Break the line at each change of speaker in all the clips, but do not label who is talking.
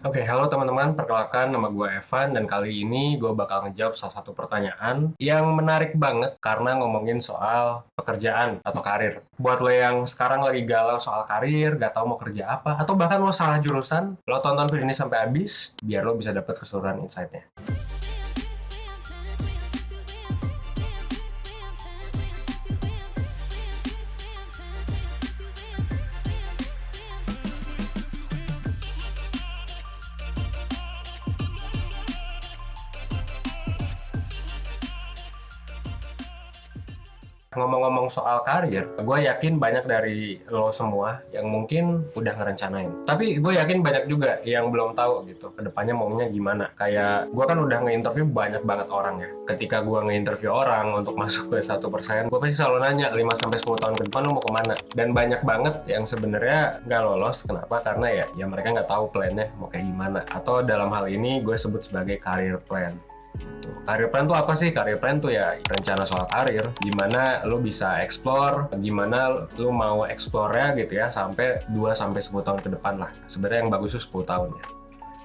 Oke, halo teman-teman, perkenalkan nama gue Evan dan kali ini gue bakal ngejawab salah satu pertanyaan yang menarik banget karena ngomongin soal pekerjaan atau karir. Buat lo yang sekarang lagi galau soal karir, gak tahu mau kerja apa, atau bahkan lo salah jurusan, lo tonton video ini sampai habis biar lo bisa dapat keseluruhan insight-nya. Ngomong-ngomong soal karir, gue yakin banyak dari lo semua yang mungkin udah ngerencanain. Tapi gue yakin banyak juga yang belum tahu gitu, kedepannya maunya gimana. Kayak gue kan udah nge-interview banyak banget orang ya. Ketika gue nge-interview orang untuk masuk ke 1%, gue pasti selalu nanya 5-10 tahun ke depan lo mau kemana. Dan banyak banget yang sebenarnya nggak lolos. Kenapa? Karena ya mereka nggak tahu plannya mau kayak gimana. Atau dalam hal ini gue sebut sebagai career plan. Gitu. Career plan tuh apa sih? Career plan tuh ya rencana soal karir, gimana lo bisa explore, gimana lo mau explore-nya gitu ya sampai 2-10 tahun ke depan lah. Sebenarnya yang bagus tuh 10 tahun ya.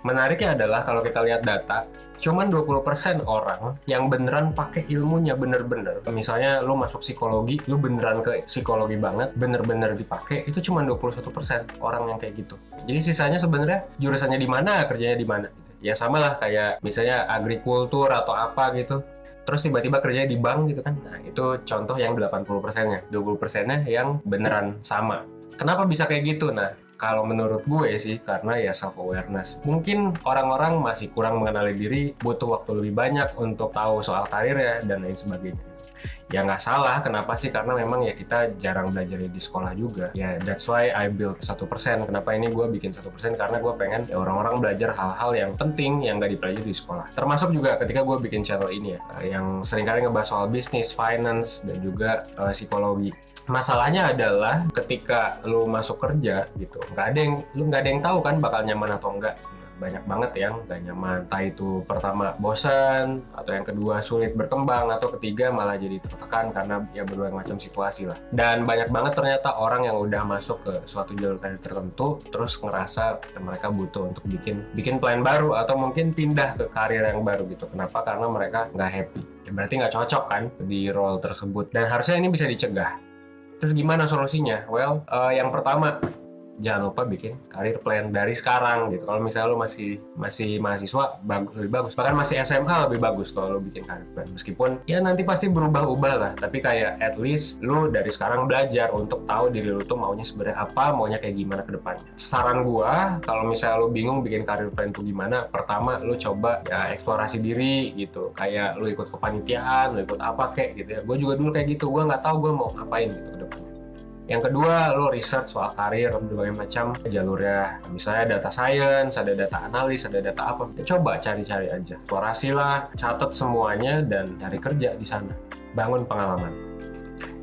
Menariknya adalah kalau kita lihat data, cuman 20% orang yang beneran pakai ilmunya bener-bener. Misalnya lo masuk psikologi, lo beneran ke psikologi banget, bener-bener dipakai, itu cuma 21% orang yang kayak gitu. Jadi sisanya sebenarnya jurusannya di mana, kerjanya di mana. Ya sama lah kayak misalnya agrikultur atau apa gitu. Terus tiba-tiba kerjanya di bank gitu kan. Nah itu contoh yang 80%-nya. 20%-nya yang beneran sama. Kenapa bisa kayak gitu? Nah kalau menurut gue sih karena ya self-awareness. Mungkin orang-orang masih kurang mengenali diri, butuh waktu lebih banyak untuk tahu soal karirnya dan lain sebagainya. Ya nggak salah, kenapa sih? Karena memang ya kita jarang belajar di sekolah juga. Ya that's why I build 1%. Kenapa ini gue bikin 1%? Karena gue pengen ya orang-orang belajar hal-hal yang penting yang nggak dipelajari di sekolah. Termasuk juga ketika gue bikin channel ini ya, yang seringkali ngebahas soal bisnis, finance, dan juga psikologi. Masalahnya adalah ketika lu masuk kerja gitu, lu nggak ada yang tahu kan bakal nyaman atau enggak. Banyak banget yang nggak nyaman, entah itu pertama bosan, atau yang kedua sulit berkembang, atau ketiga malah jadi tertekan karena ya berbagai macam situasi lah. Dan banyak banget ternyata orang yang udah masuk ke suatu jalur karir tertentu terus ngerasa mereka butuh untuk bikin plan baru atau mungkin pindah ke karir yang baru gitu. Kenapa? Karena mereka nggak happy. Ya berarti nggak cocok kan di role tersebut, dan harusnya ini bisa dicegah. Terus gimana solusinya? Well, yang pertama, jangan lupa bikin career plan dari sekarang gitu. Kalau misalnya lo masih mahasiswa, lebih bagus. Bahkan masih SMA lebih bagus kalau lo bikin career plan. Meskipun ya nanti pasti berubah-ubah lah, tapi kayak at least lo dari sekarang belajar untuk tahu diri lo tuh maunya sebenarnya apa, maunya kayak gimana ke depannya. Saran gua, kalau misalnya lo bingung bikin career plan tuh gimana, pertama lo coba ya eksplorasi diri gitu. Kayak lo ikut kepanitiaan, lo ikut apa kayak gitu ya. Gue juga dulu kayak gitu, gue nggak tahu gue mau ngapain gitu ke depannya. Yang kedua, lo research soal karir, berbagai macam jalurnya. Misalnya data science, ada data analis, ada data apa. Ya, coba cari-cari aja. Eksplorasi lah, catat semuanya, dan cari kerja di sana. Bangun pengalaman.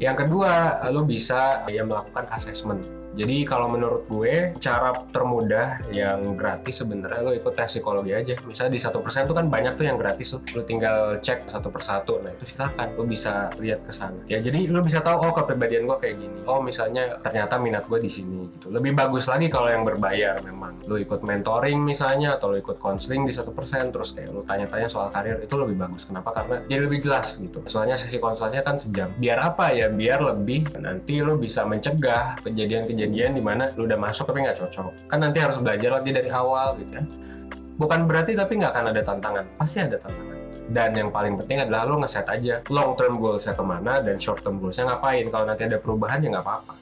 Yang kedua, lo bisa ya melakukan assessment. Jadi kalau menurut gue, cara termudah yang gratis sebenarnya lo ikut tes psikologi aja. Misalnya di 1% tuh kan banyak tuh yang gratis tuh. Lo tinggal cek satu persatu. Nah itu silahkan, lo bisa lihat ke sana. Ya jadi lo bisa tahu, oh kepribadian gue kayak gini. Oh misalnya ternyata minat gue di sini gitu. Lebih bagus lagi kalau yang berbayar memang. Lo ikut mentoring misalnya, atau lo ikut counseling di 1%, terus kayak lo tanya-tanya soal karir, itu lebih bagus. Kenapa? Karena jadi lebih jelas gitu. Soalnya sesi konsultasinya kan sejam. Biar apa ya? Biar lebih nanti lo bisa mencegah kejadian-kejadian di mana lu udah masuk tapi nggak cocok. Kan nanti harus belajar lagi dari awal gitu ya. Bukan berarti tapi nggak akan ada tantangan. Pasti ada tantangan. Dan yang paling penting adalah lu ngeset aja long term goals-nya kemana dan short term goals-nya ngapain. Kalau nanti ada perubahan ya nggak apa-apa.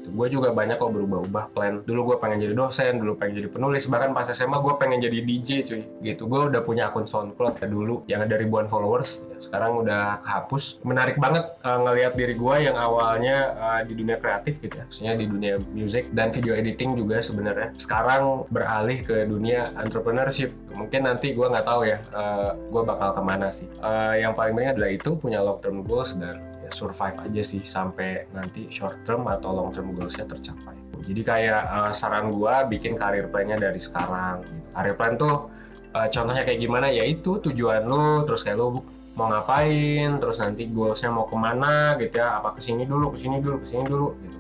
Gue juga banyak kok berubah-ubah plan. Dulu gue pengen jadi dosen, dulu pengen jadi penulis, bahkan pas SMA gue pengen jadi DJ cuy. Gitu, gue udah punya akun SoundCloud ya dulu yang ada ribuan followers, ya, sekarang udah kehapus. Menarik banget ngelihat diri gue yang awalnya di dunia kreatif gitu ya, maksudnya di dunia music dan video editing juga sebenarnya. Sekarang beralih ke dunia entrepreneurship. Mungkin nanti gue nggak tahu ya, gue bakal kemana sih. Yang paling penting adalah itu punya long term goals dan ya survive aja sih sampai nanti short term atau long term goals-nya tercapai. Jadi kayak saran gua bikin career plan-nya dari sekarang. Career plan tuh contohnya kayak gimana? Ya itu tujuan lu, terus kayak lu mau ngapain, terus nanti goals-nya mau kemana gitu ya. Apa kesini dulu, kesini dulu, kesini dulu gitu.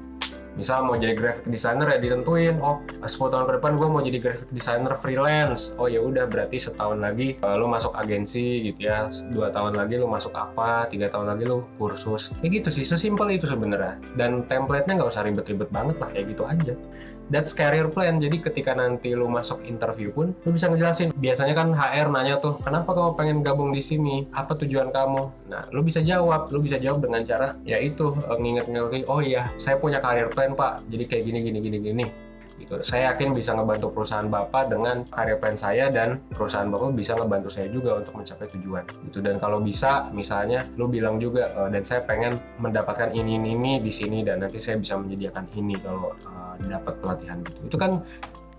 Misal mau jadi graphic designer ya ditentuin, oh 10 tahun ke depan gue mau jadi graphic designer freelance. Oh ya udah, berarti setahun lagi lu masuk agensi gitu ya, 2 tahun lagi lu masuk apa, 3 tahun lagi lu kursus. Kayak gitu sih, sesimpel itu sebenarnya. Dan template-nya nggak usah ribet-ribet banget lah, kayak gitu aja. That's career plan. Jadi ketika nanti lu masuk interview pun lu bisa ngejelasin. Biasanya kan HR nanya tuh, kenapa kamu pengen gabung di sini? Apa tujuan kamu? Nah, lu bisa jawab. Lu bisa jawab dengan cara yaitu nginget-nginget, oh iya, saya punya career plan Pak. Jadi kayak gini. Gitu. Saya yakin bisa ngebantu perusahaan Bapak dengan career plan saya, dan perusahaan Bapak bisa ngebantu saya juga untuk mencapai tujuan. Gitu. Dan kalau bisa, misalnya lu bilang juga, dan saya pengen mendapatkan ini di sini, dan nanti saya bisa menyediakan ini kalau dapat pelatihan gitu. Itu kan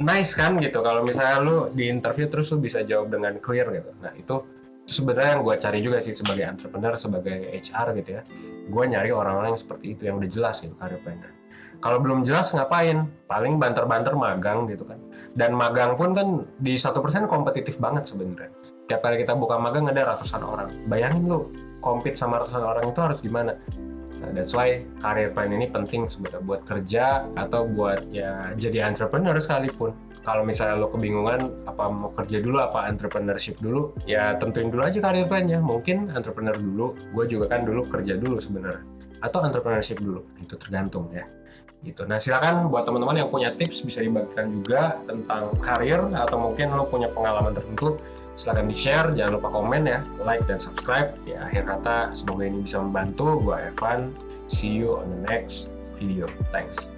nice kan gitu. Kalau misalnya lu di interview terus lu bisa jawab dengan clear gitu. Nah itu sebenarnya yang gue cari juga sih sebagai entrepreneur, sebagai HR gitu ya. Gue nyari orang-orang yang seperti itu, yang udah jelas gitu career plan-nya. Kalau belum jelas ngapain? Paling banter-banter magang gitu kan. Dan magang pun kan di 1% kompetitif banget sebenarnya. Tiap kali kita buka magang ada ratusan orang. Bayangin lu compete sama ratusan orang itu harus gimana? Nah, that's why career plan ini penting sebenarnya buat kerja atau buat ya jadi entrepreneur sekalipun. Kalau misalnya lo kebingungan apa mau kerja dulu apa entrepreneurship dulu, ya tentuin dulu aja career plan-nya. Mungkin entrepreneur dulu, gue juga kan dulu kerja dulu sebenarnya. Atau entrepreneurship dulu, itu tergantung ya. Gitu. Nah silakan buat teman-teman yang punya tips bisa dibagikan juga tentang karir, atau mungkin lo punya pengalaman tertentu, silakan di-share, jangan lupa komen ya, like dan subscribe. Ya akhir kata, semoga ini bisa membantu. Gua Evan, see you on the next video. Thanks.